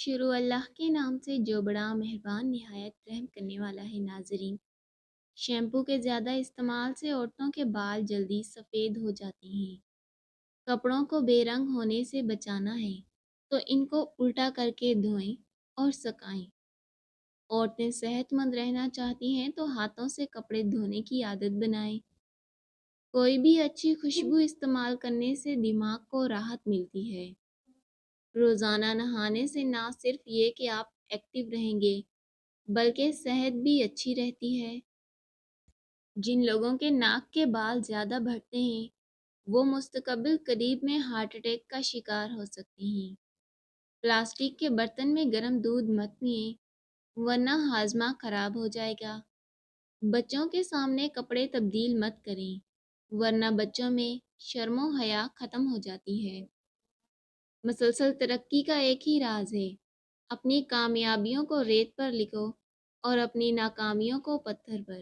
شروع اللہ کے نام سے جو بڑا مہربان نہایت رحم کرنے والا ہے۔ ناظرین، شیمپو کے زیادہ استعمال سے عورتوں کے بال جلدی سفید ہو جاتے ہیں۔ کپڑوں کو بے رنگ ہونے سے بچانا ہے تو ان کو الٹا کر کے دھوئیں اور سکائیں۔ عورتیں صحت مند رہنا چاہتی ہیں تو ہاتھوں سے کپڑے دھونے کی عادت بنائیں۔ کوئی بھی اچھی خوشبو استعمال کرنے سے دماغ کو راحت ملتی ہے۔ روزانہ نہانے سے نہ صرف یہ کہ آپ ایکٹیو رہیں گے بلکہ صحت بھی اچھی رہتی ہے۔ جن لوگوں کے ناک کے بال زیادہ بڑھتے ہیں وہ مستقبل قریب میں ہارٹ اٹیک کا شکار ہو سکتے ہیں۔ پلاسٹک کے برتن میں گرم دودھ مت پئیں ورنہ ہاضمہ خراب ہو جائے گا۔ بچوں کے سامنے کپڑے تبدیل مت کریں ورنہ بچوں میں شرم و حیا ختم ہو جاتی ہے۔ مسلسل ترقی کا ایک ہی راز ہے، اپنی کامیابیوں کو ریت پر لکھو اور اپنی ناکامیوں کو پتھر پر۔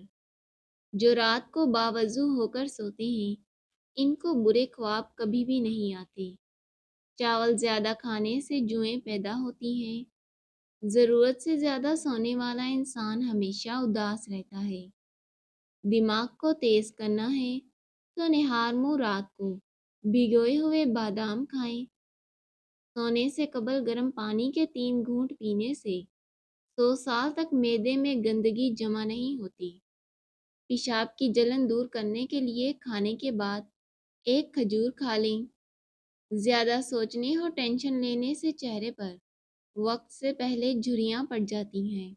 جو رات کو باوضو ہو کر سوتے ہیں ان کو برے خواب کبھی بھی نہیں آتے۔ چاول زیادہ کھانے سے جوئیں پیدا ہوتی ہیں۔ ضرورت سے زیادہ سونے والا انسان ہمیشہ اداس رہتا ہے۔ دماغ کو تیز کرنا ہے تو نہار منہ رات کو بھگوئے ہوئے بادام کھائیں۔ سونے سے قبل گرم پانی کے 3 گھونٹ پینے سے 100 سال تک معدے میں گندگی جمع نہیں ہوتی۔ پیشاب کی جلن دور کرنے کے لیے کھانے کے بعد ایک کھجور کھا لیں۔ زیادہ سوچنے اور ٹینشن لینے سے چہرے پر وقت سے پہلے جھریاں پڑ جاتی ہیں۔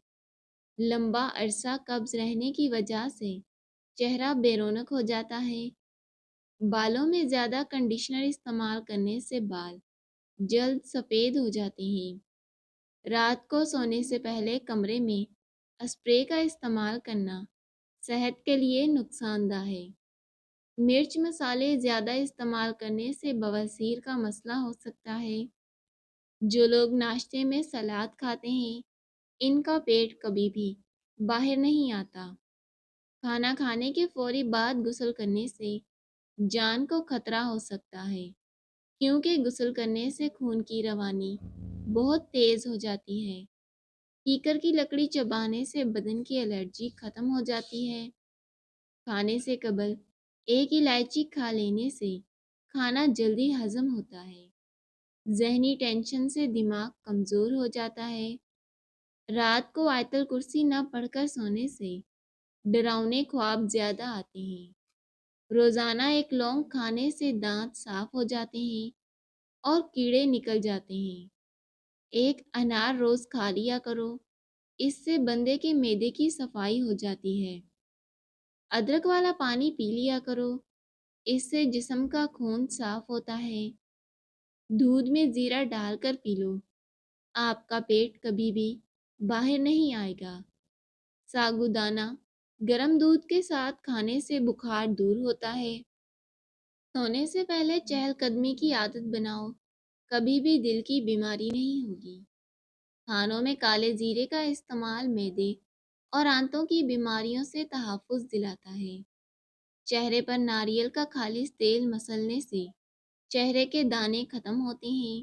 لمبا عرصہ قبض رہنے کی وجہ سے چہرہ بے رونق ہو جاتا ہے۔ بالوں میں زیادہ کنڈیشنر استعمال کرنے سے بال جلد سفید ہو جاتے ہیں۔ رات کو سونے سے پہلے کمرے میں اسپرے کا استعمال کرنا صحت کے لیے نقصان دہ ہے۔ مرچ مسالے زیادہ استعمال کرنے سے بواسیر کا مسئلہ ہو سکتا ہے۔ جو لوگ ناشتے میں سلاد کھاتے ہیں ان کا پیٹ کبھی بھی باہر نہیں آتا۔ کھانا کھانے کے فوری بعد غسل کرنے سے جان کو خطرہ ہو سکتا ہے، کیونکہ غسل کرنے سے خون کی روانی بہت تیز ہو جاتی ہے۔ کیکر کی لکڑی چبانے سے بدن کی الرجی ختم ہو جاتی ہے۔ کھانے سے قبل ایک الائچی کھا لینے سے کھانا جلدی ہضم ہوتا ہے۔ ذہنی ٹینشن سے دماغ کمزور ہو جاتا ہے۔ رات کو آیت الکرسی نہ پڑھ کر سونے سے ڈراؤنے خواب زیادہ آتے ہیں۔ روزانہ ایک لونگ کھانے سے دانت صاف ہو جاتے ہیں اور کیڑے نکل جاتے ہیں۔ ایک انار روز کھا لیا کرو، اس سے بندے کے معدے کی صفائی ہو جاتی ہے۔ ادرک والا پانی پی لیا کرو، اس سے جسم کا خون صاف ہوتا ہے۔ دودھ میں زیرہ ڈال کر پی لو، آپ کا پیٹ کبھی بھی باہر نہیں آئے گا۔ ساگودانہ گرم دودھ کے ساتھ کھانے سے بخار دور ہوتا ہے۔ سونے سے پہلے چہل قدمی کی عادت بناؤ، کبھی بھی دل کی بیماری نہیں ہوگی۔ کھانوں میں کالے زیرے کا استعمال معدے اور آنتوں کی بیماریوں سے تحفظ دلاتا ہے۔ چہرے پر ناریل کا خالص تیل مسلنے سے چہرے کے دانے ختم ہوتے ہیں۔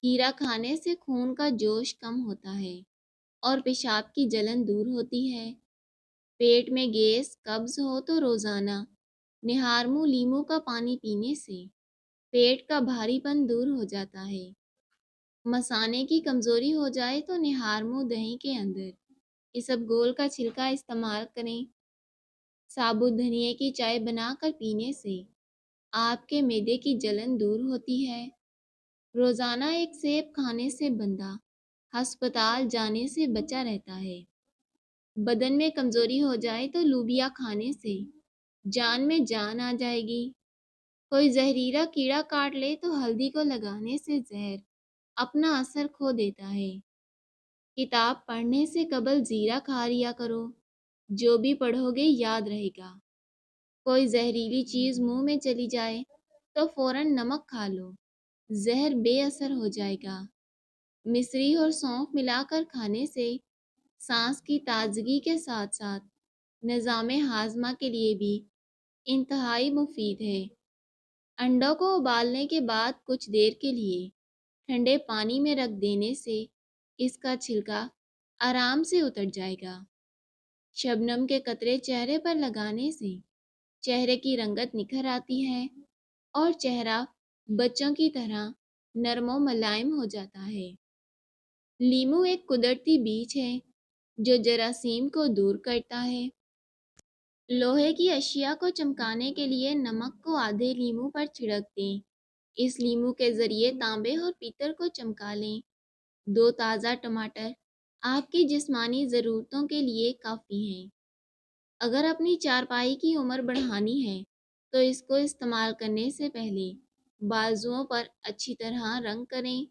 کھیرا کھانے سے خون کا جوش کم ہوتا ہے اور پیشاب کی جلن دور ہوتی ہے۔ پیٹ میں گیس قبض ہو تو روزانہ نہار منہ لیموں کا پانی پینے سے پیٹ کا بھاری پن دور ہو جاتا ہے۔ مثانے کی کمزوری ہو جائے تو نہار منہ دہی کے اندر اسبگول کا چھلکا استعمال کریں۔ ثابت دھنیے کی چائے بنا کر پینے سے آپ کے معدے کی جلن دور ہوتی ہے۔ روزانہ ایک سیب کھانے سے بندہ ہسپتال جانے سے بچا رہتا ہے۔ بدن میں کمزوری ہو جائے تو لوبیا کھانے سے جان میں جان آ جائے گی۔ کوئی زہریلا کیڑا کاٹ لے تو ہلدی کو لگانے سے زہر اپنا اثر کھو دیتا ہے۔ کتاب پڑھنے سے قبل زیرہ کھا لیا کرو، جو بھی پڑھو گے یاد رہے گا۔ کوئی زہریلی چیز منہ میں چلی جائے تو فوراً نمک کھا لو، زہر بے اثر ہو جائے گا۔ مصری اور سونف ملا کر کھانے سے سانس کی تازگی کے ساتھ ساتھ نظام ہاضمہ کے لیے بھی انتہائی مفید ہے۔ انڈوں کو ابالنے کے بعد کچھ دیر کے لیے ٹھنڈے پانی میں رکھ دینے سے اس کا چھلکا آرام سے اتر جائے گا۔ شبنم کے قطرے چہرے پر لگانے سے چہرے کی رنگت نکھر آتی ہے اور چہرہ بچوں کی طرح نرم و ملائم ہو جاتا ہے۔ لیمو ایک قدرتی بیج ہے جو جراثیم کو دور کرتا ہے۔ لوہے کی اشیاء کو چمکانے کے لیے نمک کو آدھے لیمو پر چھڑک دیں۔ اس لیمو کے ذریعے تانبے اور پیتل کو چمکا لیں۔ 2 تازہ ٹماٹر آپ کی جسمانی ضرورتوں کے لیے کافی ہیں۔ اگر اپنی چارپائی کی عمر بڑھانی ہے تو اس کو استعمال کرنے سے پہلے بازوؤں پر اچھی طرح رنگ کریں۔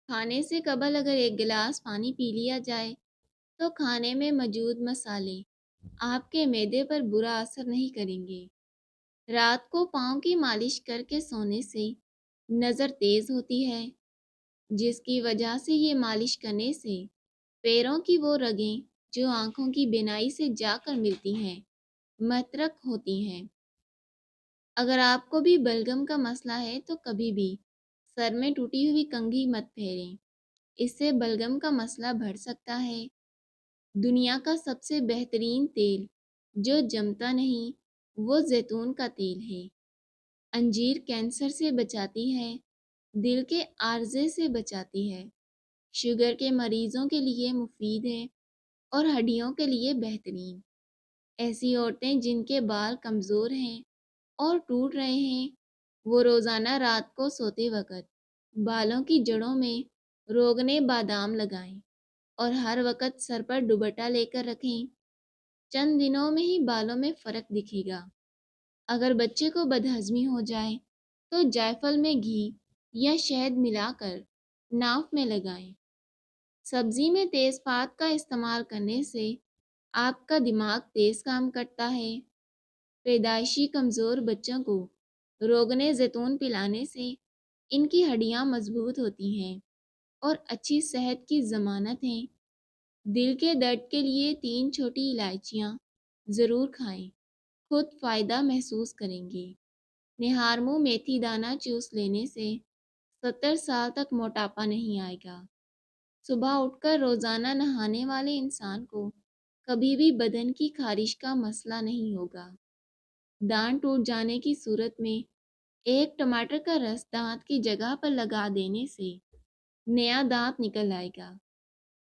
کھانے سے قبل اگر 1 گلاس پانی پی لیا جائے تو کھانے میں موجود مسالے آپ کے معدے پر برا اثر نہیں کریں گے۔ رات کو پاؤں کی مالش کر کے سونے سے نظر تیز ہوتی ہے، جس کی وجہ سے یہ مالش کرنے سے پیروں کی وہ رگیں جو آنکھوں کی بینائی سے جا کر ملتی ہیں مترک ہوتی ہیں۔ اگر آپ کو بھی بلغم کا مسئلہ ہے تو کبھی بھی سر میں ٹوٹی ہوئی کنگھی مت پھیریں، اس سے بلغم کا مسئلہ بڑھ سکتا ہے۔ دنیا کا سب سے بہترین تیل جو جمتا نہیں وہ زیتون کا تیل ہے۔ انجیر کینسر سے بچاتی ہے، دل کے عارضے سے بچاتی ہے، شوگر کے مریضوں کے لیے مفید ہے اور ہڈیوں کے لیے بہترین۔ ایسی عورتیں جن کے بال کمزور ہیں اور ٹوٹ رہے ہیں وہ روزانہ رات کو سوتے وقت بالوں کی جڑوں میں روغن بادام لگائیں اور ہر وقت سر پر دوپٹہ لے کر رکھیں۔ چند دنوں میں ہی بالوں میں فرق دکھے گا۔ اگر بچے کو بدہضمی ہو جائے تو جائفل میں گھی یا شہد ملا کر ناف میں لگائیں۔ سبزی میں تیز پات کا استعمال کرنے سے آپ کا دماغ تیز کام کرتا ہے۔ پیدائشی کمزور بچوں کو روغن زیتون پلانے سے ان کی ہڈیاں مضبوط ہوتی ہیں اور اچھی صحت کی ضمانت ہیں۔ دل کے درد کے لیے 3 چھوٹی الائچیاں ضرور کھائیں، خود فائدہ محسوس کریں گے۔ نہارمو میتھی دانہ چوس لینے سے 70 سال تک موٹاپا نہیں آئے گا۔ صبح اٹھ کر روزانہ نہانے والے انسان کو کبھی بھی بدن کی خارش کا مسئلہ نہیں ہوگا۔ دانت ٹوٹ جانے کی صورت میں 1 ٹماٹر کا رس دانت کی جگہ پر لگا دینے سے نیا دانت نکل آئے گا۔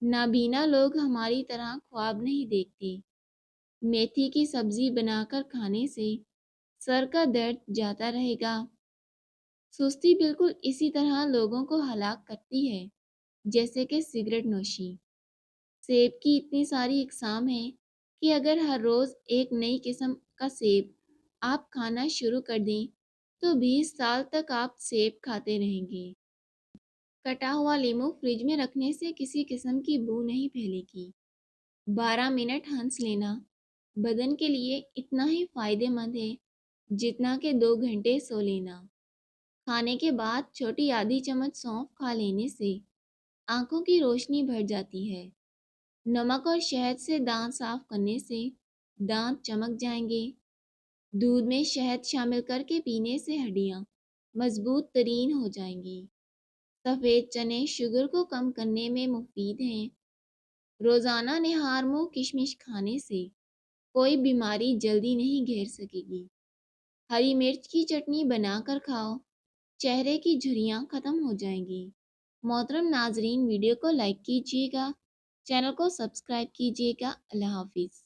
نابینا لوگ ہماری طرح خواب نہیں دیکھتے۔ میتھی کی سبزی بنا کر کھانے سے سر کا درد جاتا رہے گا۔ سستی بالکل اسی طرح لوگوں کو ہلاک کرتی ہے جیسے کہ سگریٹ نوشی۔ سیب کی اتنی ساری اقسام ہیں کہ اگر ہر روز ایک نئی قسم کا سیب آپ کھانا شروع کر دیں تو 20 سال تک آپ سیب کھاتے رہیں گے۔ کٹا ہوا لیمو فریج میں رکھنے سے کسی قسم کی بو نہیں پھیلے گی۔ 12 منٹ ہنس لینا بدن کے لیے اتنا ہی فائدہ مند ہے جتنا کہ 2 گھنٹے سو لینا۔ کھانے کے بعد چھوٹی آدھی چمچ سونف کھا لینے سے آنکھوں کی روشنی بڑھ جاتی ہے۔ نمک اور شہد سے دانت صاف کرنے سے دانت چمک جائیں گے۔ دودھ میں شہد شامل کر کے پینے سے ہڈیاں مضبوط ترین ہو جائیں گی۔ سفید چنے شوگر کو کم کرنے میں مفید ہیں۔ روزانہ نہارمو کشمش کھانے سے کوئی بیماری جلدی نہیں گھیر سکے گی۔ ہری مرچ کی چٹنی بنا کر کھاؤ، چہرے کی جھریاں ختم ہو جائیں گی۔ محترم ناظرین، ویڈیو کو لائک کیجیے گا، چینل کو سبسکرائب کیجیے گا۔ اللہ حافظ۔